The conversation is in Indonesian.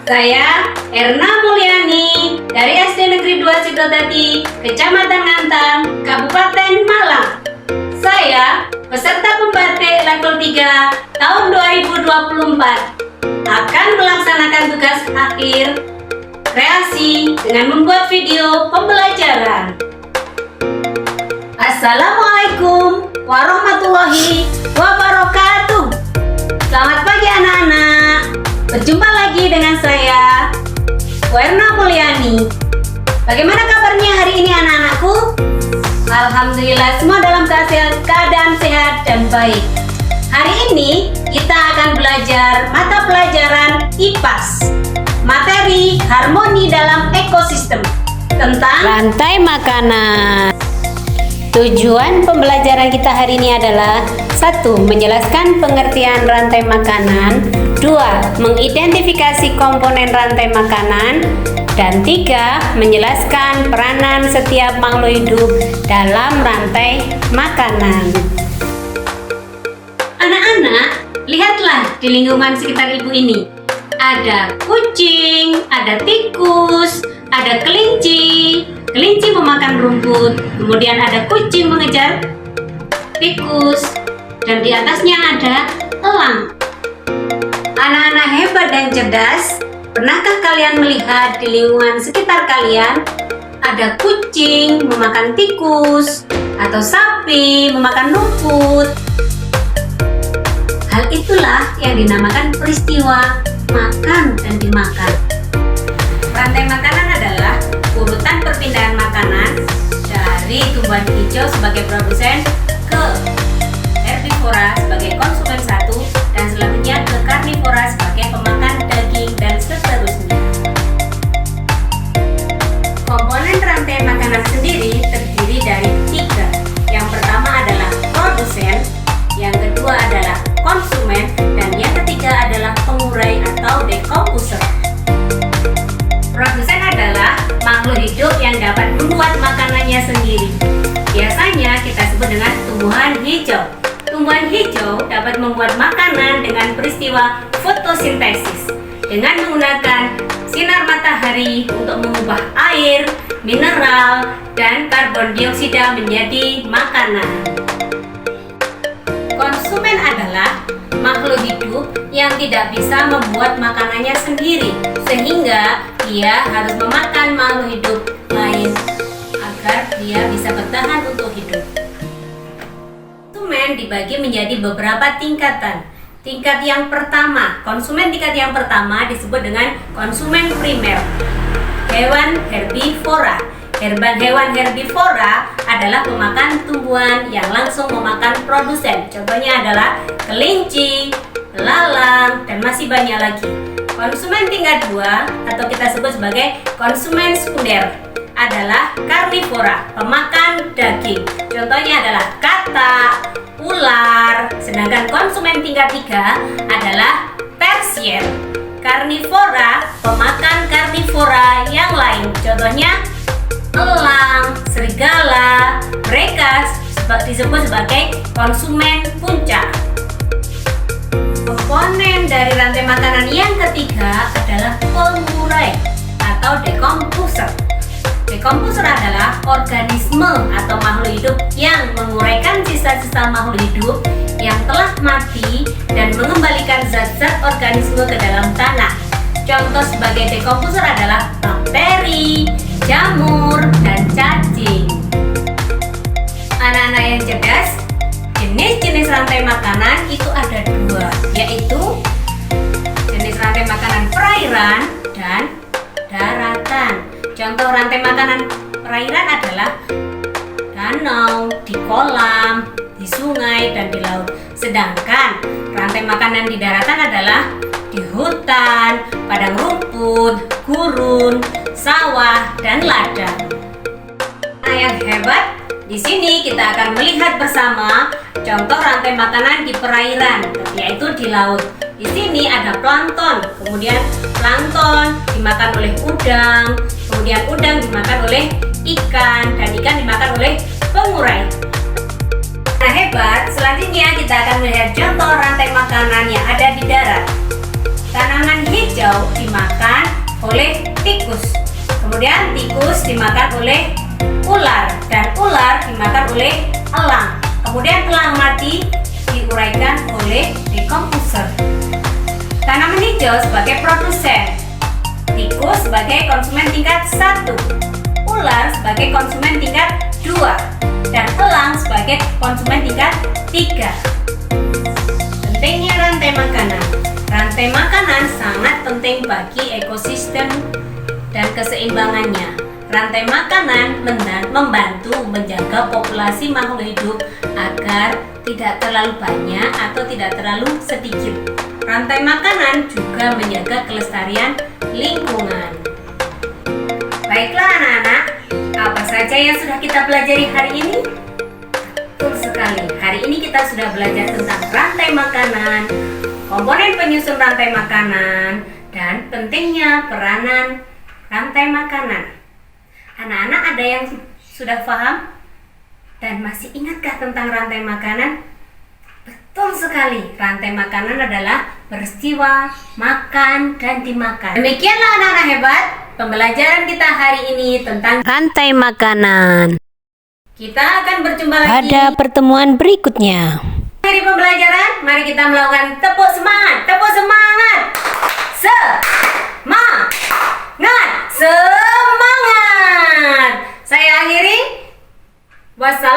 Saya Erna Mulyani dari SD Negeri 2 Sidotati, Kecamatan Ngantang, Kabupaten Malang. Saya peserta pembatik level 3 tahun 2024 akan melaksanakan tugas akhir kreasi dengan membuat video pembelajaran. Assalamualaikum warahmatullahi wabarakatuh. Selamat pagi anak-anak. Berjumpa lagi dengan saya, Erna Mulyani. Bagaimana kabarnya hari ini anak-anakku? Alhamdulillah semua dalam keadaan sehat dan baik. Hari ini kita akan belajar mata pelajaran IPAS, materi harmoni dalam ekosistem, tentang rantai makanan. Tujuan pembelajaran kita hari ini adalah 1. Menjelaskan pengertian rantai makanan, 2. Mengidentifikasi komponen rantai makanan, dan 3. Menjelaskan peranan setiap makhluk hidup dalam rantai makanan. Anak-anak, lihatlah di lingkungan sekitar ibu ini. Ada kucing, ada tikus, ada kelinci. Kelinci memakan rumput, kemudian ada kucing mengejar tikus, dan di atasnya ada elang. Anak-anak hebat dan cerdas, pernahkah kalian melihat di lingkungan sekitar kalian ada kucing memakan tikus atau sapi memakan rumput? Hal itulah yang dinamakan peristiwa makan dan dimakan. Rantai makanan adalah urutan perpindahan makanan dari tumbuhan hijau sebagai produsen ke herbivora sebagai konsumen satu, dan selanjutnya ke karnivora sebagai pemakan daging, dan seterusnya. Komponen rantai makanan sendiri terdiri dari 3. Yang pertama adalah produsen, yang kedua adalah konsumen, dan yang ketiga adalah pengurai atau decomposer. Produsen adalah makhluk hidup yang dapat membuat makanannya sendiri. Biasanya kita sebut dengan tumbuhan hijau. Tumbuhan hijau dapat membuat makanan dengan peristiwa fotosintesis dengan menggunakan sinar matahari untuk mengubah air, mineral, dan karbon dioksida menjadi makanan. Konsumen adalah makhluk hidup yang tidak bisa membuat makanannya sendiri, sehingga dia harus memakan makhluk hidup lain agar dia bisa bertahan untuk hidup. Konsumen dibagi menjadi beberapa tingkatan. Tingkat yang pertama, konsumen tingkat yang pertama disebut dengan konsumen primer, hewan herbivora. Hewan herbivora adalah pemakan tumbuhan yang langsung memakan produsen. Contohnya adalah kelinci, belalang, dan masih banyak lagi. Konsumen tingkat 2 atau kita sebut sebagai konsumen sekunder adalah karnivora, pemakan daging. Contohnya adalah katak, ular. Sedangkan konsumen tingkat 3 adalah tersier, karnivora, pemakan karnivora yang lain. Contohnya elang, serigala. Mereka disebut sebagai konsumen puncak. Komponen dari rantai makanan yang ketiga adalah pengurai atau decomposer. Decomposer adalah organisme atau makhluk hidup yang menguraikan sisa-sisa makhluk hidup yang telah mati dan mengembalikan zat-zat organisme ke dalam tanah. Contoh sebagai decomposer adalah bakteri, jamur, dan cacing. Anak-anak yang cerdas, jenis-jenis rantai makanan itu ada 2, yaitu jenis rantai makanan perairan dan daratan. Contoh rantai makanan perairan adalah danau, di kolam, di sungai, dan di laut. Sedangkan rantai makanan di daratan adalah di hutan, padang rumput, gurun, sawah, dan ladang. Nah, yang hebat, di sini kita akan melihat bersama contoh rantai makanan di perairan, yaitu di laut. Di sini ada plankton, kemudian plankton dimakan oleh udang, kemudian udang dimakan oleh ikan, dan ikan dimakan oleh pengurai. Nah, hebat, selanjutnya kita akan melihat contoh rantai makanan yang ada di darat. Tanaman hijau hijau dimakan oleh tikus. Kemudian tikus dimakan oleh ular dan ular dimakan oleh elang. Kemudian elang mati diuraikan oleh decomposer. Tanaman hijau sebagai produsen, tikus sebagai konsumen tingkat 1, ular sebagai konsumen tingkat 2, dan elang sebagai konsumen tingkat 3. Pentingnya rantai makanan. Rantai makanan sangat penting bagi ekosistem dan keseimbangannya. Rantai makanan membantu menjaga populasi makhluk hidup agar tidak terlalu banyak atau tidak terlalu sedikit. Rantai makanan juga menjaga kelestarian lingkungan. Baiklah anak-anak, apa saja yang sudah kita pelajari hari ini? Betul sekali, hari ini kita sudah belajar tentang rantai makanan, komponen penyusun rantai makanan, dan pentingnya peranan rantai makanan. Anak-anak ada yang sudah paham dan masih ingatkah tentang rantai makanan? Betul sekali, rantai makanan adalah peristiwa makan dan dimakan. Demikianlah anak-anak hebat, pembelajaran kita hari ini tentang rantai makanan. Kita akan berjumpa lagi pada pertemuan berikutnya. Akhiri pembelajaran, mari kita melakukan tepuk semangat. Tepuk semangat. Semangat. Semangat. Saya akhiri. Wassalam.